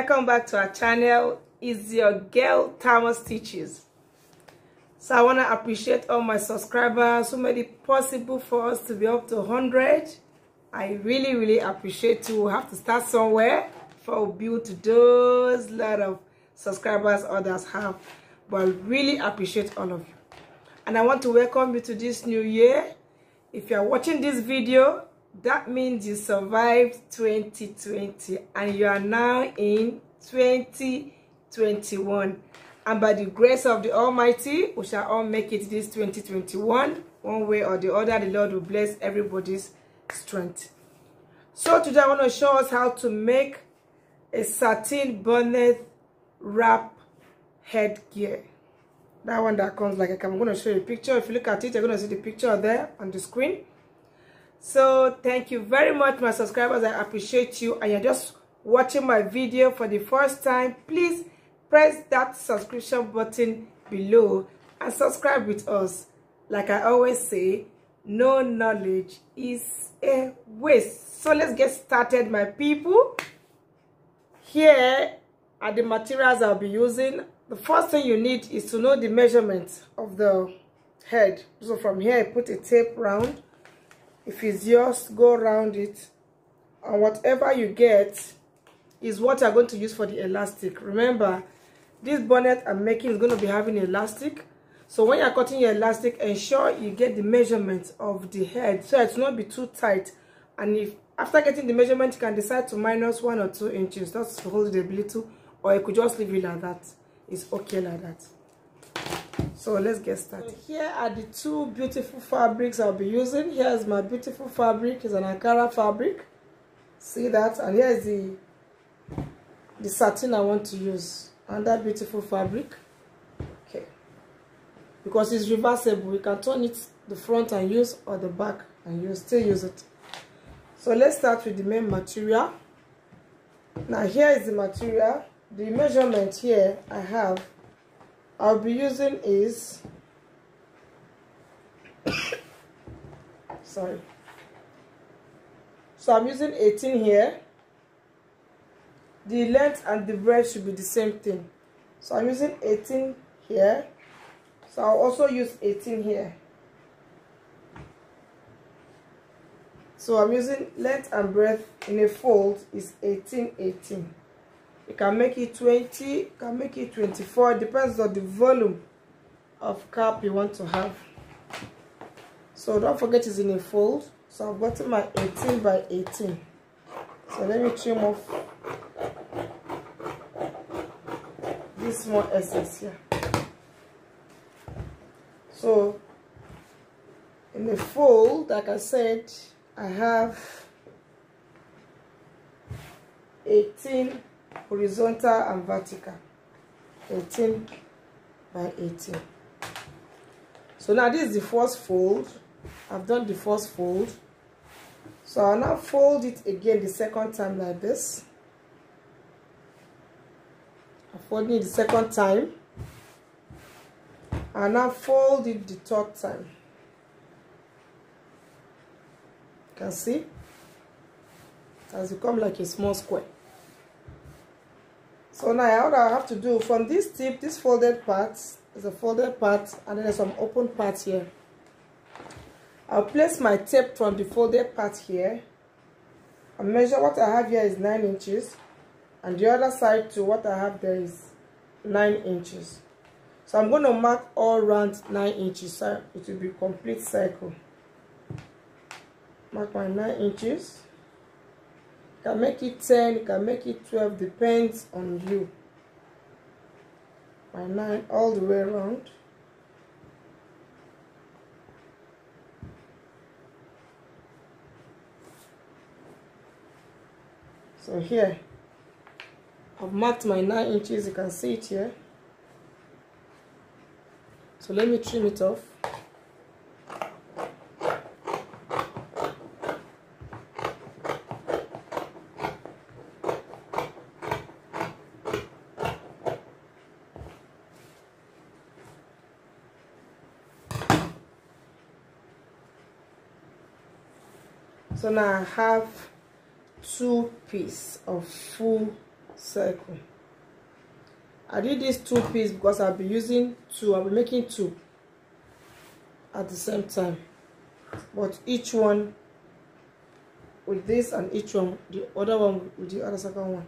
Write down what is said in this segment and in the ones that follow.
welcome back to our channel. It's your girl Tamaar Stitches. So I want to appreciate all my subscribers who made it possible for us to be up to 100. I really appreciate you. We have to start somewhere for we build those lot of subscribers others have, but I really appreciate all of you. And I want to welcome you to this new year. If you are watching this video, that means you survived 2020 and you are now in 2021. And by the grace of the Almighty, we shall all make it this 2021. One way or the other, the Lord will bless everybody's strength. So today I want to show us how to make a satin bonnet wrap headgear. That one that comes like I'm going to show you a picture. If you look at it, you're going to see the picture there on the screen. So thank you very much, my subscribers. I appreciate you. And you're just watching my video for the first time, please press that subscription button below and subscribe with us. Like I always say, no knowledge is a waste. So let's get started, my people. Here are the materials I'll be using. The first thing you need is to know the measurement of the head. So from here, I put a tape round. If it's yours, go around it. And whatever you get is what you're going to use for the elastic. Remember, this bonnet I'm making is going to be having elastic. So when you're cutting your elastic, ensure you get the measurement of the head so it will not be too tight. And if after getting the measurement, you can decide to minus 1 or 2 inches. That's to hold it a little, or you could just leave it like that. It's okay like that. So let's get started. So here are the two beautiful fabrics I'll be using. Here's my beautiful fabric. It's an Ankara fabric. See that? And here's the satin I want to use. And that beautiful fabric. Okay. Because it's reversible. You can turn it the front and use, or the back and use. Still use it. So let's start with the main material. Now here is the material. The measurement here I'll be using is sorry. So I'm using 18 here. The length and the breadth should be the same thing. So I'm using 18 here. So I'll also use 18 here. So I'm using length and breadth in a fold is 18. You can make it 20, you can make it 24. It depends on the volume of cap you want to have. So don't forget it's in a fold. So I've gotten my 18 by 18. So let me trim off this small excess here. So in a fold, like I said, I have 18 horizontal and vertical. 18 by 18. So now this is the first fold. I've done the first fold. So I'll now fold it again the second time like this. I'm folding it the second time. I'll now fold it the third time. You can see it has become like a small square. So now what I have to do from this tip, this folded part is a folded part, and then there's some open part here. I'll place my tape from the folded part here and measure what I have here is 9 inches, and the other side to what I have there is 9 inches. So I'm going to mark all around 9 inches so it will be a complete circle. Mark my 9 inches. You can make it 10, you can make it 12, depends on you. My 9 all the way around. So here, I've marked my 9 inches, you can see it here. So let me trim it off. So now I have 2 pieces of full circle. I did this 2 piece because I'll be using 2. I'll be making 2 at the same time, but each one with this and each one the other one with the other second one.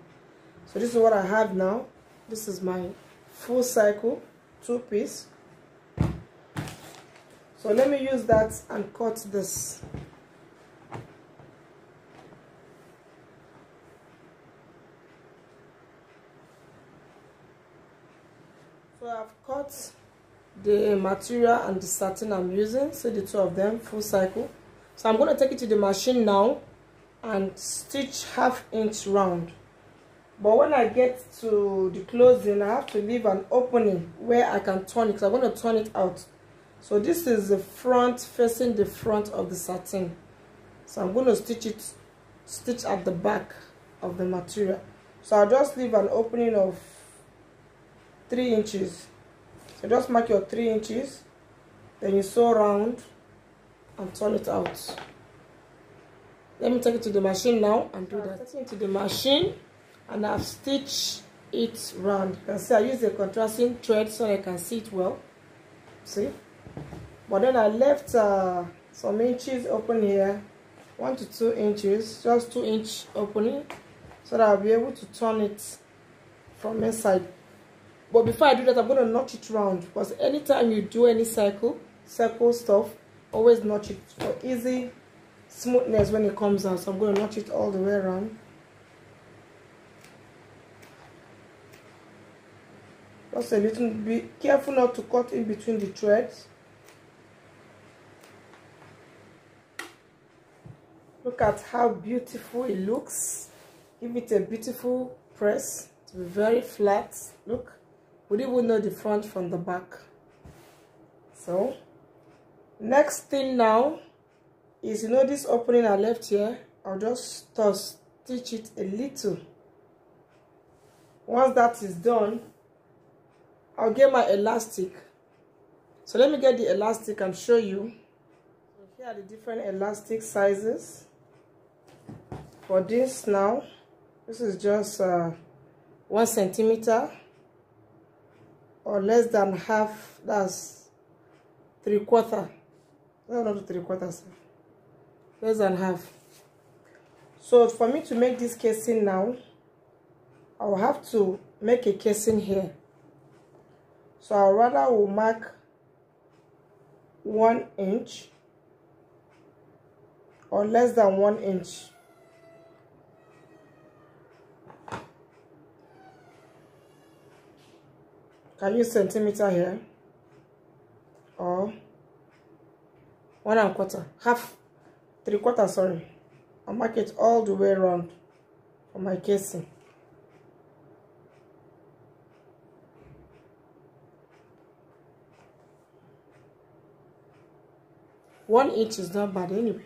So this is what I have now. This is my full cycle 2 piece. So let me use that and cut this. So I've cut the material and the satin I'm using, so the 2 of them, full cycle. So I'm going to take it to the machine now and stitch 1/2 inch round. But when I get to the closing, I have to leave an opening where I can turn it, because I'm going to turn it out. So this is the front, facing the front of the satin. So I'm going to stitch at the back of the material. So I'll just leave an opening of 3 inches. So just mark your 3 inches, then you sew round and turn it out. Let me take it to the machine now and do that. Take it to the machine and I've stitched it round. You can see I use a contrasting thread so I can see it well. See? But then I left some inches open here, 1 to 2 inches, just 2 inch opening, so that I'll be able to turn it from inside. But before I do that, I'm going to notch it round, because anytime you do any circle stuff, always notch it for easy smoothness when it comes out. So I'm going to notch it all the way around. Just a little bit careful not to cut in between the threads. Look at how beautiful it looks. Give it a beautiful press. To be very flat. Look, we didn't even know the front from the back. So next thing now is, you know, this opening I left here, I'll just stitch it a little. Once that is done, I'll get my elastic. So let me get the elastic and show you. So here are the different elastic sizes. For this now, this is just 1 centimeter or less than half. That's 3/4. No, not 3/4. Less than half. So for me to make this casing now, I will have to make a casing here. So I rather will mark 1 inch or less than 1 inch. Can use centimeter here, or 1 1/4, half, 3/4, sorry. I'll mark it all the way around for my casing. One inch is not bad anyway.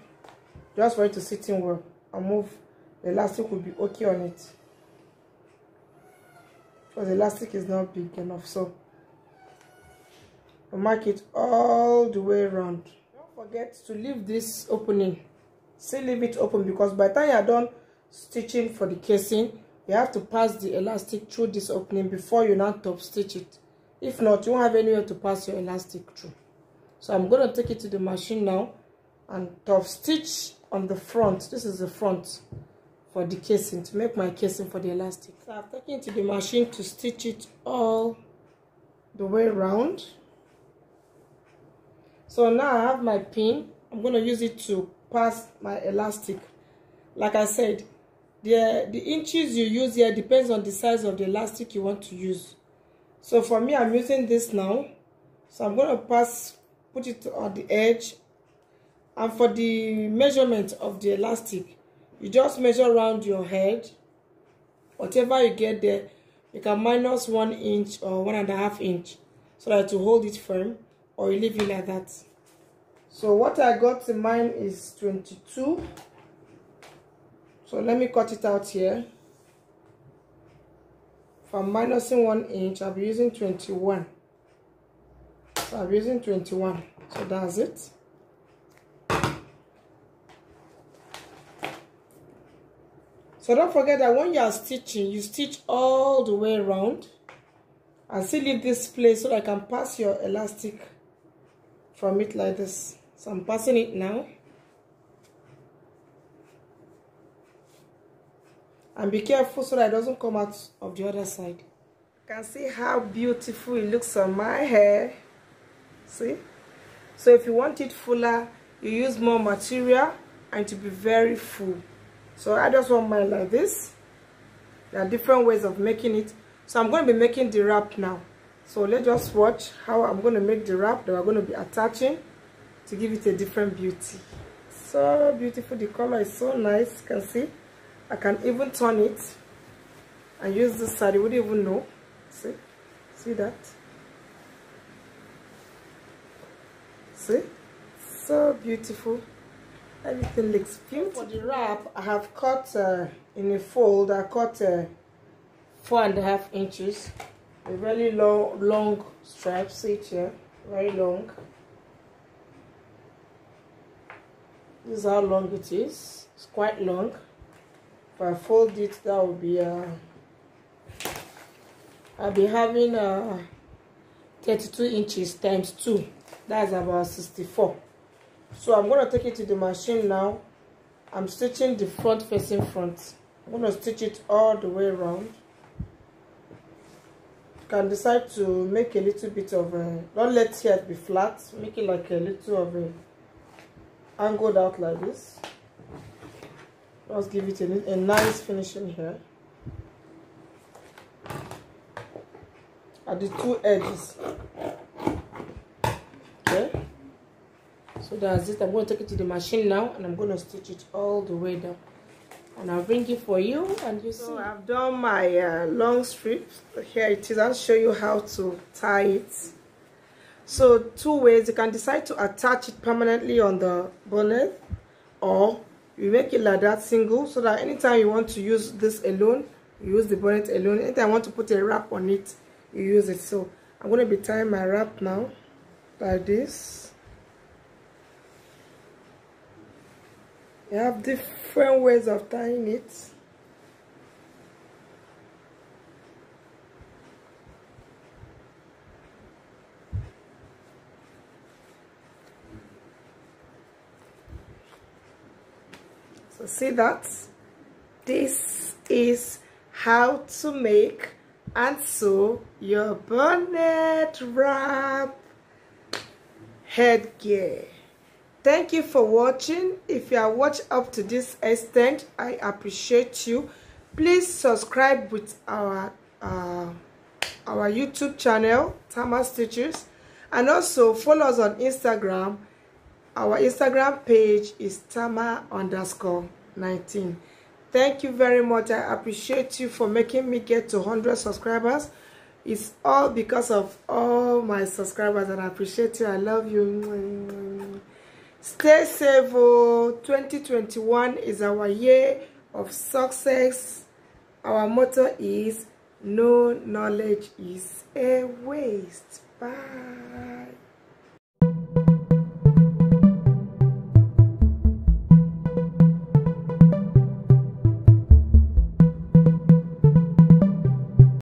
Just for it to sit in well and move, the elastic will be okay on it. Because the elastic is not big enough, so I'll mark it all the way around. Don't forget to leave this opening. Still leave it open, because by the time you are done stitching for the casing, you have to pass the elastic through this opening before you now top stitch it. If not, you won't have anywhere to pass your elastic through. So I'm going to take it to the machine now and top stitch on the front. This is the front for the casing, to make my casing for the elastic. So I've taken it to the machine to stitch it all the way around. So now I have my pin. I'm going to use it to pass my elastic. Like I said, the inches you use here depends on the size of the elastic you want to use. So for me, I'm using this now. So I'm going to put it on the edge. And for the measurement of the elastic, you just measure around your head. Whatever you get there, you can minus 1 inch or 1.5 inch, so that to hold it firm, or you leave it like that. So what I got in mind is 22. So let me cut it out here. If I'm minusing 1 inch, I'll be using 21. So I'm using 21. So that's it. So don't forget that when you are stitching, you stitch all the way around and still leave this place so that I can pass your elastic from it like this. So I'm passing it now. And be careful so that it doesn't come out of the other side. You can see how beautiful it looks on my hair. See? So if you want it fuller, you use more material and to be very full. So I just want mine like this. There are different ways of making it. So I'm going to be making the wrap now. So let's just watch how I'm going to make the wrap that we're going to be attaching to give it a different beauty. So beautiful. The color is so nice. You can see. I can even turn it and use this side. You wouldn't even know. See that? See? So beautiful. Everything looks beautiful. For the wrap, I have cut in a fold. I cut 4.5 inches. A very long stripe. See it here? Very long. This is how long it is. It's quite long. If I fold it, that will be I'll be having 32 inches times 2. That's about 64. So I'm going to take it to the machine now. I'm stitching the front facing front. I'm going to stitch it all the way around. You can decide to make a little bit of don't let it be flat. Make it like a little of a angled out like this. Let's give it a nice finishing here. At the two edges. Okay. So that's it. I'm going to take it to the machine now and I'm going to stitch it all the way down. And I'll bring it for you and you see. So I've done my long strip. Here it is. I'll show you how to tie it. So 2 ways. You can decide to attach it permanently on the bonnet, or you make it like that single, so that anytime you want to use this alone, you use the bonnet alone. Anytime I want to put a wrap on it, you use it. So I'm going to be tying my wrap now like this. You have different ways of tying it. So see that? This is how to make and sew your bonnet wrap headgear. Thank you for watching. If you have watched up to this extent, I appreciate you. Please subscribe with our YouTube channel, Tamaar Stitches, and also follow us on Instagram. Our Instagram page is Tamaar_19. Thank you very much. I appreciate you for making me get to 100 subscribers. It's all because of all my subscribers, and I appreciate you. I love you. Stay safe. 2021 is our year of success. Our motto is no knowledge is a waste. Bye.